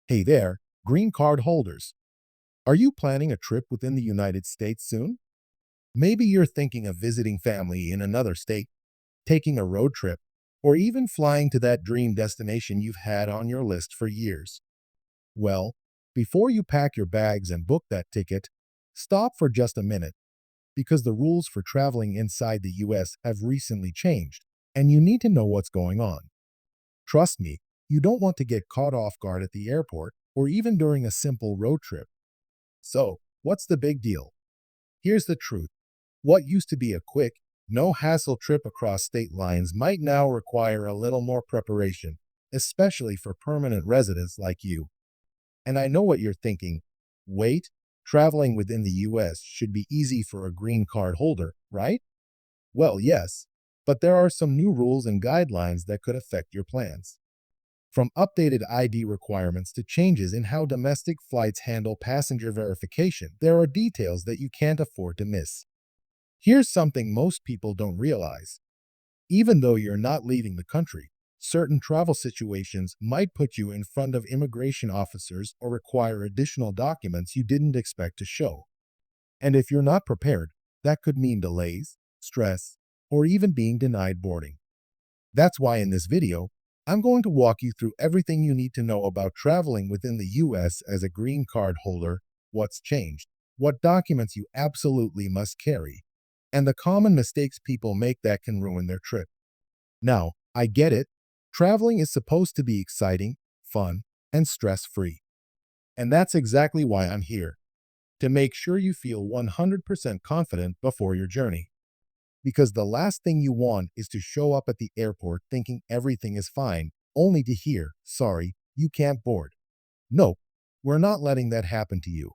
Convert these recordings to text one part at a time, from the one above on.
Hey there, green card holders. Are you planning a trip within the United States soon? Maybe you're thinking of visiting family in another state, taking a road trip, or even flying to that dream destination you've had on your list for years. Well, before you pack your bags and book that ticket, stop for just a minute because the rules for traveling inside the US have recently changed, and you need to know what's going on. Trust me, you don't want to get caught off guard at the airport or even during a simple road trip. So, what's the big deal? Here's the truth. What used to be a quick, no hassle trip across state lines might now require a little more preparation, especially for permanent residents like you. And I know what you're thinking. Wait, traveling within the US should be easy for a green card holder, right? Well, yes, but there are some new rules and guidelines that could affect your plans. From updated ID requirements to changes in how domestic flights handle passenger verification, there are details that you can't afford to miss. Here's something most people don't realize. Even though you're not leaving the country, certain travel situations might put you in front of immigration officers or require additional documents you didn't expect to show. And if you're not prepared, that could mean delays, stress, or even being denied boarding. That's why in this video, I'm going to walk you through everything you need to know about traveling within the US as a green card holder, what's changed, what documents you absolutely must carry, and the common mistakes people make that can ruin their trip. Now, I get it. Traveling is supposed to be exciting, fun, and stress-free. And that's exactly why I'm here, to make sure you feel 100% confident before your journey. Because the last thing you want is to show up at the airport thinking everything is fine, only to hear, sorry, you can't board. No, we're not letting that happen to you.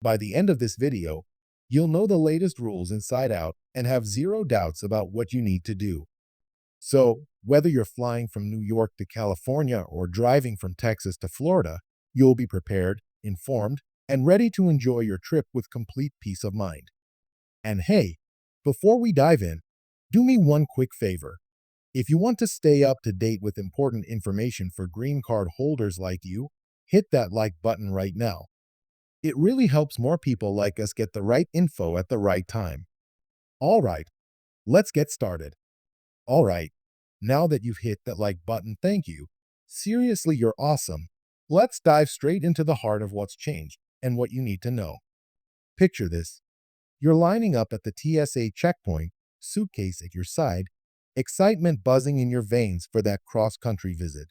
By the end of this video, you'll know the latest rules inside out and have zero doubts about what you need to do. So, whether you're flying from New York to California or driving from Texas to Florida, you'll be prepared, informed, and ready to enjoy your trip with complete peace of mind. And hey, before we dive in, do me one quick favor. If you want to stay up to date with important information for green card holders like you, hit that like button right now. It really helps more people like us get the right info at the right time. All right, let's get started. All right, now that you've hit that like button, thank you. Seriously, you're awesome. Let's dive straight into the heart of what's changed and what you need to know. Picture this. You're lining up at the TSA checkpoint, suitcase at your side, excitement buzzing in your veins for that cross-country visit.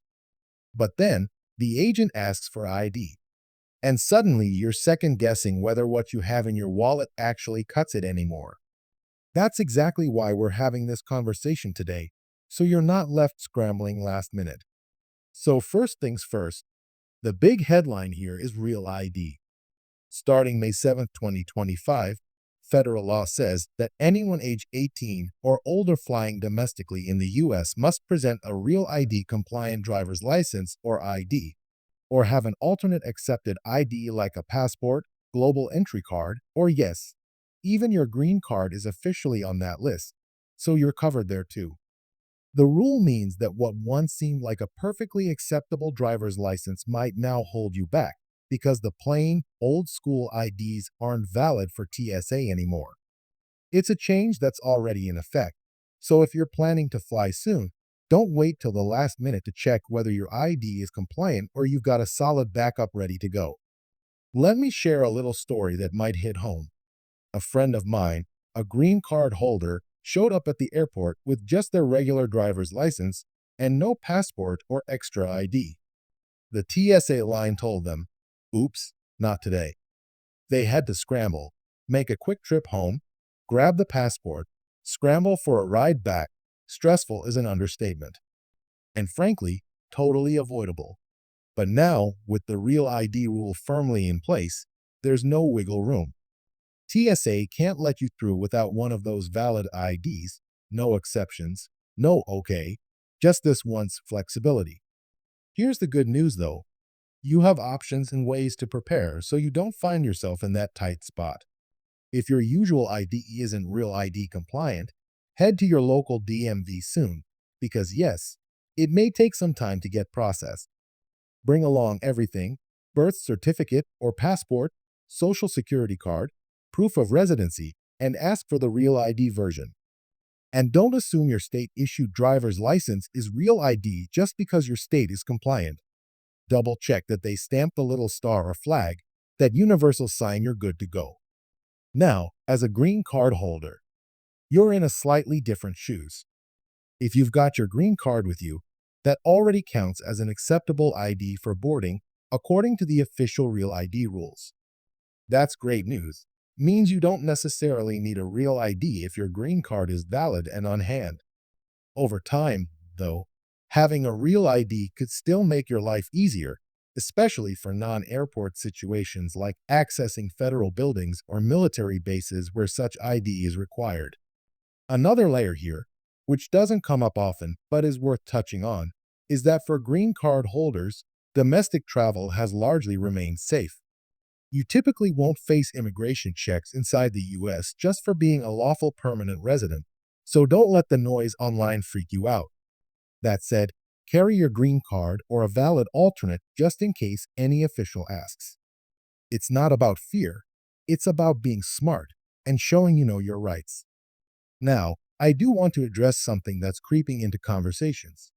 But then, the agent asks for ID. And suddenly, you're second-guessing whether what you have in your wallet actually cuts it anymore. That's exactly why we're having this conversation today, so you're not left scrambling last minute. So first things first, the big headline here is Real ID. Starting May 7th, 2025, federal law says that anyone age 18 or older flying domestically in the US must present a Real ID compliant driver's license or ID, or have an alternate accepted ID like a passport, global entry card, or yes, even your green card is officially on that list, so you're covered there too. The rule means that what once seemed like a perfectly acceptable driver's license might now hold you back because the plain, old-school IDs aren't valid for TSA anymore. It's a change that's already in effect, so if you're planning to fly soon, don't wait till the last minute to check whether your ID is compliant or you've got a solid backup ready to go. Let me share a little story that might hit home. A friend of mine, a green card holder, showed up at the airport with just their regular driver's license and no passport or extra ID. The TSA line told them, "Oops, not today." They had to scramble, make a quick trip home, grab the passport, scramble for a ride back. Stressful is an understatement. And frankly, totally avoidable. But now, with the Real ID rule firmly in place, there's no wiggle room. TSA can't let you through without one of those valid IDs, no exceptions, no okay, just this once flexibility. Here's the good news though. You have options and ways to prepare so you don't find yourself in that tight spot. If your usual ID isn't Real ID compliant, head to your local DMV soon, because yes, it may take some time to get processed. Bring along everything: birth certificate or passport, social security card, proof of residency, and ask for the real ID version. And don't assume your state-issued driver's license is real ID just because your state is compliant. Double check that they stamp the little star or flag, that universal sign you're good to go. Now, as a green card holder, you're in a slightly different shoes. If you've got your green card with you, that already counts as an acceptable ID for boarding according to the official Real ID rules. That's great news. Means you don't necessarily need a real ID if your green card is valid and on hand. Over time, though, having a real ID could still make your life easier, especially for non-airport situations like accessing federal buildings or military bases where such ID is required. Another layer here, which doesn't come up often but is worth touching on, is that for green card holders, domestic travel has largely remained safe. You typically won't face immigration checks inside the US just for being a lawful permanent resident, so don't let the noise online freak you out. That said, carry your green card or a valid alternate just in case any official asks. It's not about fear, it's about being smart and showing you know your rights. Now, I do want to address something that's creeping into conversations.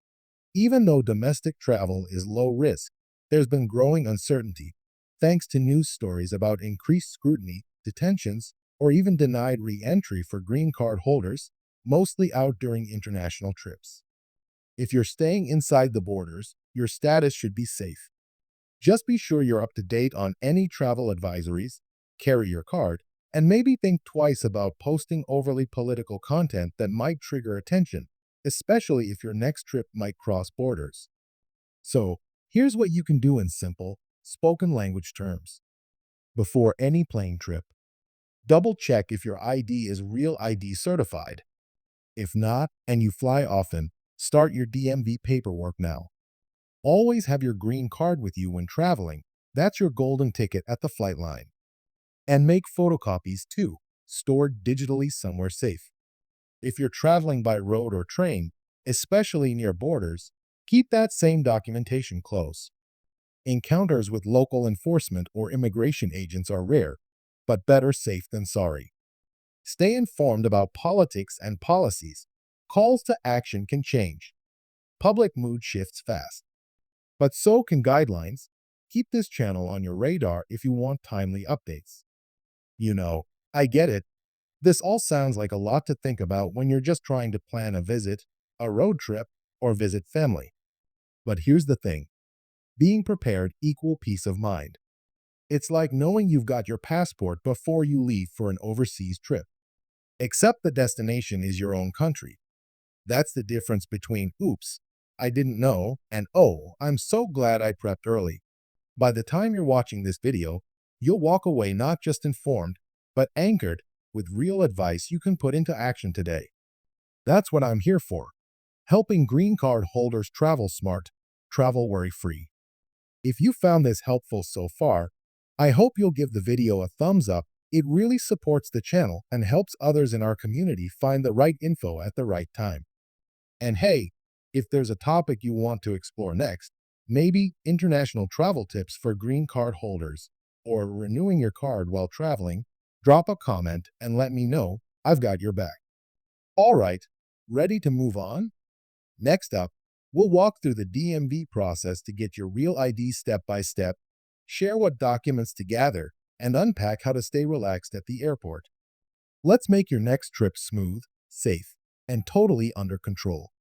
Even though domestic travel is low risk, there's been growing uncertainty thanks to news stories about increased scrutiny, detentions, or even denied re-entry for green card holders, mostly out during international trips. If you're staying inside the borders, your status should be safe. Just be sure you're up to date on any travel advisories, carry your card, and maybe think twice about posting overly political content that might trigger attention, especially if your next trip might cross borders. So, here's what you can do in simple, spoken language terms. Before any plane trip, double check if your ID is Real ID certified. If not, and you fly often, start your DMV paperwork now. Always have your green card with you when traveling. That's your golden ticket at the flight line. And make photocopies too, stored digitally somewhere safe. If you're traveling by road or train, especially near borders, keep that same documentation close. Encounters with local enforcement or immigration agents are rare, but better safe than sorry. Stay informed about politics and policies. Calls to action can change. Public mood shifts fast. But so can guidelines. Keep this channel on your radar if you want timely updates. You know, I get it. This all sounds like a lot to think about when you're just trying to plan a visit, a road trip, or visit family. But here's the thing. Being prepared equals peace of mind. It's like knowing you've got your passport before you leave for an overseas trip. Except the destination is your own country. That's the difference between oops, I didn't know, and oh, I'm so glad I prepped early. By the time you're watching this video, you'll walk away not just informed, but anchored with real advice you can put into action today. That's what I'm here for. Helping green card holders travel smart, travel worry-free. If you found this helpful so far, I hope you'll give the video a thumbs up. It really supports the channel and helps others in our community find the right info at the right time. And hey, if there's a topic you want to explore next, maybe international travel tips for green card holders, or renewing your card while traveling, drop a comment and let me know. I've got your back. All right, ready to move on? Next up, we'll walk through the DMV process to get your Real ID step by step, share what documents to gather, and unpack how to stay relaxed at the airport. Let's make your next trip smooth, safe, and totally under control.